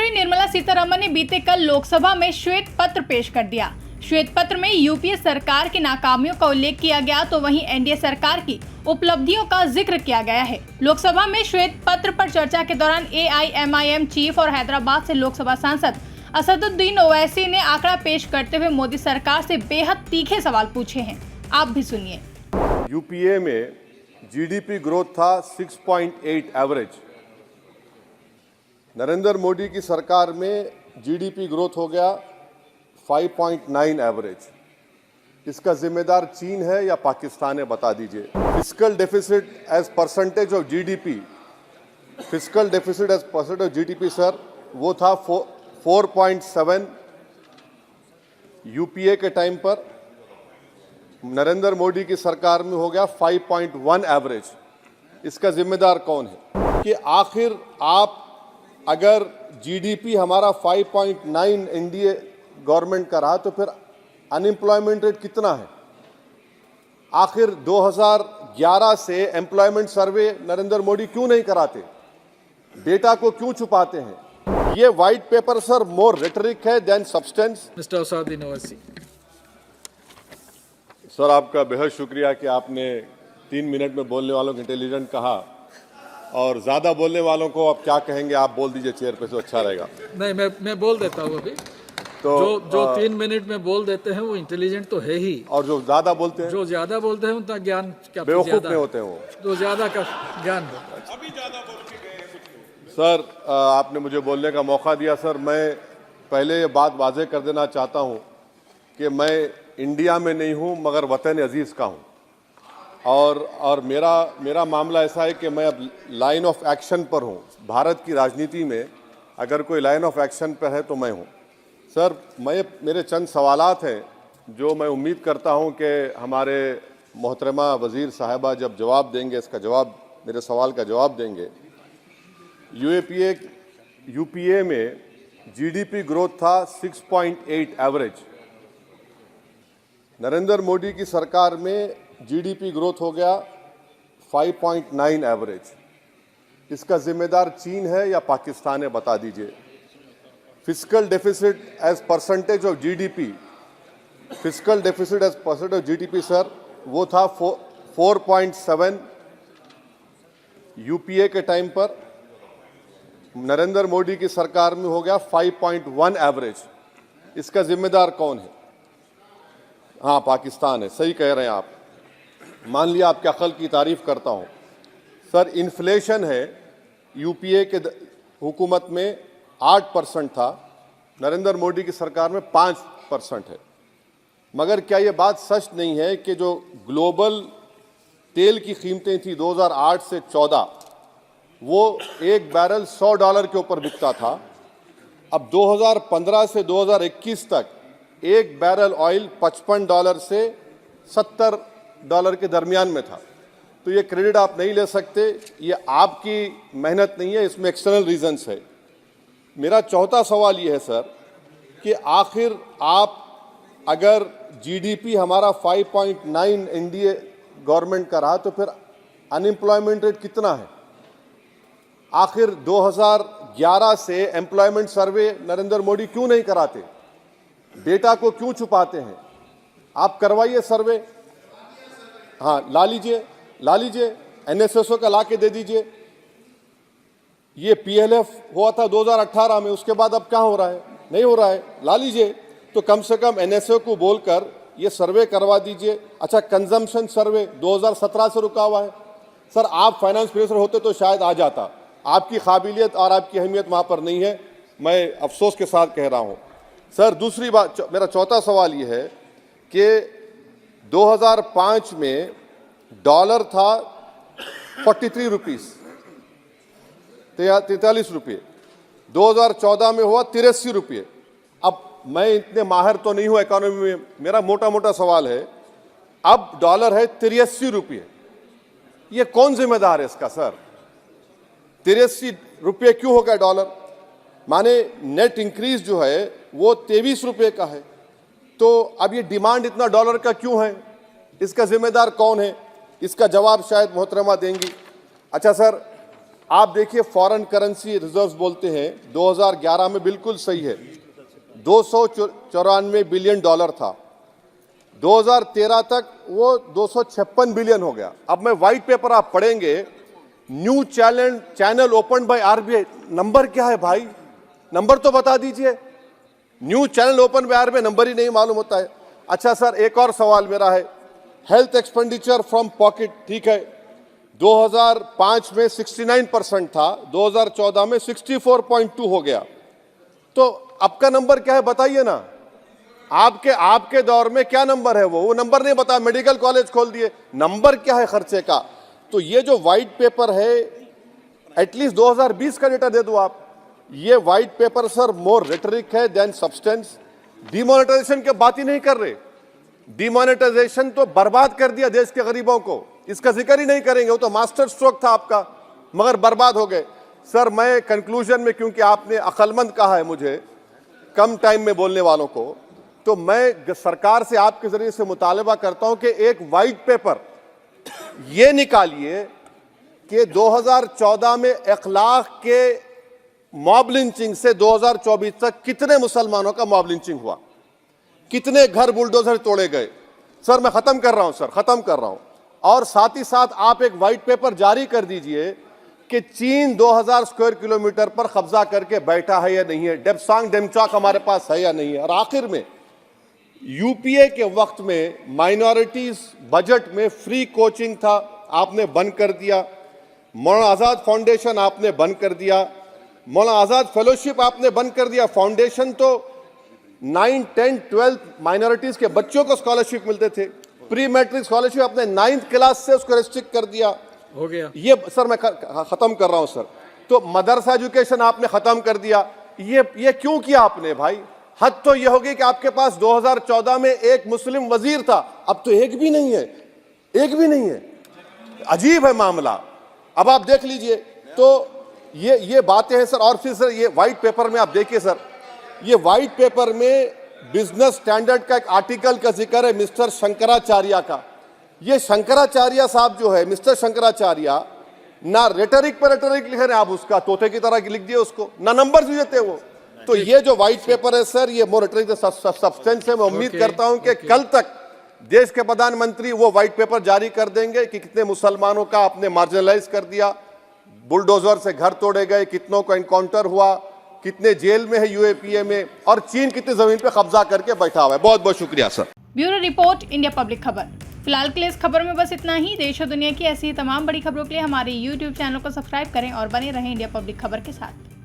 मंत्री निर्मला सीतारमण ने बीते कल लोकसभा में श्वेत पत्र पेश कर दिया। श्वेत पत्र में यूपीए सरकार की नाकामियों का उल्लेख किया गया तो वहीं एनडीए सरकार की उपलब्धियों का जिक्र किया गया है। लोकसभा में श्वेत पत्र पर चर्चा के दौरान एआईएमआईएम चीफ और हैदराबाद से लोकसभा सांसद असदुद्दीन ओवैसी ने आंकड़ा पेश करते हुए मोदी सरकार से बेहद तीखे सवाल पूछे हैं। आप भी सुनिए। यूपीए में जीडीपी ग्रोथ था 6.8 एवरेज। नरेंद्र मोदी की सरकार में जीडीपी ग्रोथ हो गया 5.9 एवरेज। इसका जिम्मेदार चीन है या पाकिस्तान है, बता दीजिए। Fiscal deficit as percentage of GDP, fiscal deficit as percentage of GDP sir, वो था 4.7 यूपीए के टाइम पर। नरेंद्र मोदी की सरकार में हो गया 5.1 एवरेज। इसका जिम्मेदार कौन है कि आखिर आप अगर जीडीपी हमारा 5.9 एनडीए गवर्नमेंट का रहा तो फिर अनएम्प्लॉयमेंट रेट कितना है? आखिर 2011 से एम्प्लॉयमेंट सर्वे नरेंद्र मोदी क्यों नहीं कराते? डेटा को क्यों छुपाते हैं? ये white paper sir more rhetoric है than substance. Mister Asaduddin Owaisi. Sir आपका बेहद शुक्रिया कि आपने 3 मिनट में बोलने वालों को इंटेलिजेंट कहा, और ज्यादा बोलने वालों को अब क्या कहेंगे आप बोल दीजिए चेयर पे तो अच्छा रहेगा। नहीं, मैं बोल देता हूँ अभी। तो जो 3 मिनट में बोल देते हैं वो इंटेलिजेंट तो है ही, और जो ज्यादा बोलते हैं, जो ज्यादा बोलते हैं उनका ज्ञान क्या बेवकूफ नहीं होते हैं वो, जो ज्यादा का ज्ञान है। सर आपने मुझे बोलने का मौका दिया। सर मैं पहले ये बात वाजे कर देना चाहता हूँ कि मैं इंडिया में नहीं हूँ मगर वतन अजीज़ का हूँ, और मेरा मामला ऐसा है कि मैं अब लाइन ऑफ एक्शन पर हूँ। भारत की राजनीति में अगर कोई लाइन ऑफ एक्शन पर है तो मैं हूँ। सर मेरे चंद सवालात हैं जो मैं उम्मीद करता हूँ कि हमारे मोहतरमा वज़ीर साहिबा जब जवाब देंगे, इसका जवाब, मेरे सवाल का जवाब देंगे। यूपीए में जीडीपी ग्रोथ था 6.8 एवरेज। नरेंद्र मोदी की सरकार में जीडीपी ग्रोथ हो गया 5.9 एवरेज। इसका जिम्मेदार चीन है या पाकिस्तान है, बता दीजिए। Fiscal deficit as percentage of GDP, fiscal deficit as percentage of GDP sir, वो था 4.7 यूपीए के टाइम पर। नरेंद्र मोदी की सरकार में हो गया 5.1 एवरेज। इसका जिम्मेदार कौन है? हाँ, पाकिस्तान है। सही कह रहे हैं आप। मान लिया आपके अकल की तारीफ करता हूँ। सर इन्फ्लेशन है यूपीए के हुकूमत में 8% था, नरेंद्र मोदी की सरकार में 5% है। मगर क्या ये बात सच नहीं है कि जो ग्लोबल तेल की कीमतें थी 2008 से 14, वो एक बैरल $100 के ऊपर बिकता था। अब 2015 से 2021 तक एक बैरल ऑयल $55 से $70 के दरमियान में था। तो ये क्रेडिट आप नहीं ले सकते, ये आपकी मेहनत नहीं है, इसमें एक्सटर्नल रीजंस है। मेरा चौथा सवाल ये है सर कि आखिर आप अगर जीडीपी हमारा 5.9 एनडीए गवर्नमेंट का रहा तो फिर अनएम्प्लॉयमेंट रेट कितना है? आखिर 2011 से एम्प्लॉयमेंट सर्वे नरेंद्र मोदी क्यों नहीं कराते? डेटा को क्यों छुपाते हैं? आप करवाइए सर्वे। हाँ, ला लीजिए एनएसएसओ का ला के दे दीजिए। ये पीएलएफ हुआ था 2018 में, उसके बाद अब क्या हो रहा है? नहीं हो रहा है। ला लीजिए, तो कम से कम एनएसएसओ को बोलकर ये सर्वे करवा दीजिए। अच्छा, कंजम्पशन सर्वे 2017 से रुका हुआ है। सर आप फाइनेंस मिनिस्टर होते तो शायद आ जाता। आपकी काबिलियत और आपकी अहमियत वहाँ पर नहीं है, मैं अफसोस के साथ कह रहा हूँ। सर दूसरी बात, मेरा चौथा सवाल ये है कि 2005 में डॉलर था 43 रुपीस, 43 रुपये। 2014 में हुआ 83 रुपये। अब मैं इतने माहिर तो नहीं हूँ इकोनॉमी में, मेरा मोटा मोटा सवाल है, अब डॉलर है 83 रुपये। ये कौन जिम्मेदार है इसका सर? 83 रुपये क्यों हो गया डॉलर? माने नेट इंक्रीज जो है वो 23 रुपये का है। तो अब ये डिमांड इतना डॉलर का क्यों है? इसका जिम्मेदार कौन है? इसका जवाब शायद मोहतरमा देंगी। अच्छा सर, आप देखिए फॉरेन करेंसी रिजर्व्स बोलते हैं 2011 में बिल्कुल सही है, 294 बिलियन डॉलर था। 2013 तक वो 256 बिलियन हो गया। अब मैं व्हाइट पेपर आप पढ़ेंगे, new channel open by RBI, number क्या है भाई, नंबर तो बता दीजिए। New channel open by RBI, number ही नहीं मालूम होता है। अच्छा सर, एक और सवाल मेरा है, हेल्थ एक्सपेंडिचर फ्रॉम पॉकेट, ठीक है, 2005 में 69% था, 2014 में 64.2 हो गया। तो अब का नंबर क्या है बताइए ना, आपके दौर में क्या नंबर है? वो नंबर नहीं बता, मेडिकल कॉलेज खोल दिए, नंबर क्या है खर्चे का? तो ये जो व्हाइट पेपर है, एटलीस्ट 2020 का डेटा दे दो आप। ये white paper sir more rhetoric है देन सब्सटेंस। डिमोनेटाइजेशन की बात ही नहीं कर रहे, डिमोनेटाइजेशन तो बर्बाद कर दिया देश के गरीबों को, इसका जिक्र ही नहीं करेंगे, वो तो मास्टर स्ट्रोक था आपका, मगर बर्बाद हो गए। सर मैं कंक्लूजन में, क्योंकि आपने अक्लमंद कहा है मुझे कम टाइम में बोलने वालों को, तो मैं सरकार से आपके जरिए से मुतालबा करता हूं कि एक व्हाइट पेपर ये निकालिए कि 2014 में 1 लाख के मॉब लिंचिंग से 2024 तक कितने मुसलमानों का मॉब लिंचिंग हुआ, कितने घर बुलडोजर तोड़े गए। सर मैं खत्म कर रहा हूं, सर खत्म कर रहा हूं। और साथ ही साथ आप एक व्हाइट पेपर जारी कर दीजिए कि चीन 2000 स्क्वायर किलोमीटर पर कब्जा करके बैठा है या नहीं है, डेप्सांग डेमचाक हमारे पास है या नहीं है। और आखिर में यूपीए के वक्त में माइनॉरिटीज बजट में फ्री कोचिंग था, आपने बंद कर दिया। मौलाना आज़ाद फाउंडेशन आपने बंद कर दिया, मौलाना आज़ाद फेलोशिप आपने बंद कर दिया। फाउंडेशन तो 9, 10, 12 माइनॉरिटीज के बच्चों को स्कॉलरशिप मिलते थे, प्री मैट्रिक स्कॉलरशिप आपने 9th क्लास से उसको रेस्ट्रिक्ट कर दिया, हो गया। ये सर मैं खत्म कर रहा हूं सर। तो मदरसा एजुकेशन आपने खत्म कर दिया, ये क्यों किया आपने भाई? हद तो ये होगी कि आपके पास 2014 में एक मुस्लिम वजीर था, अब तो एक भी नहीं है, एक भी नहीं है। अजीब है मामला। अब आप देख लीजिए, तो ये बातें हैं सर। और फिर सर ये व्हाइट पेपर में आप देखिए सर, ये व्हाइट पेपर में बिजनेस स्टैंडर्ड का एक आर्टिकल का जिक्र है मिस्टर शंकराचार्य का। ये शंकराचार्य साहब जो है, मिस्टर शंकराचार्य, ना रेटरिक पर रेटरिक लिख रहे हैं आप, उसका तोते की तरह लिख दिए उसको, ना नंबर भी देते वो। तो ये जो व्हाइट पेपर है सर, ये मोर रेटरिक सब्सटेंस है। मैं उम्मीद करता हूं कि कल तक देश के प्रधानमंत्री वो व्हाइट पेपर जारी कर देंगे कि कितने मुसलमानों का आपने मार्जिनलाइज कर दिया, बुलडोजर से घर तोड़े गए, कितनों का इनकाउंटर हुआ, कितने जेल में है यूएपीए में, और चीन कितनी जमीन पे कब्जा करके बैठा हुआ है। बहुत बहुत शुक्रिया sir. Bureau report, India public खबर। फिलहाल के लिए इस खबर में बस इतना ही। देश और दुनिया की ऐसी ही तमाम बड़ी खबरों के लिए हमारे YouTube चैनल को सब्सक्राइब करें और बने रहें इंडिया पब्लिक खबर के साथ।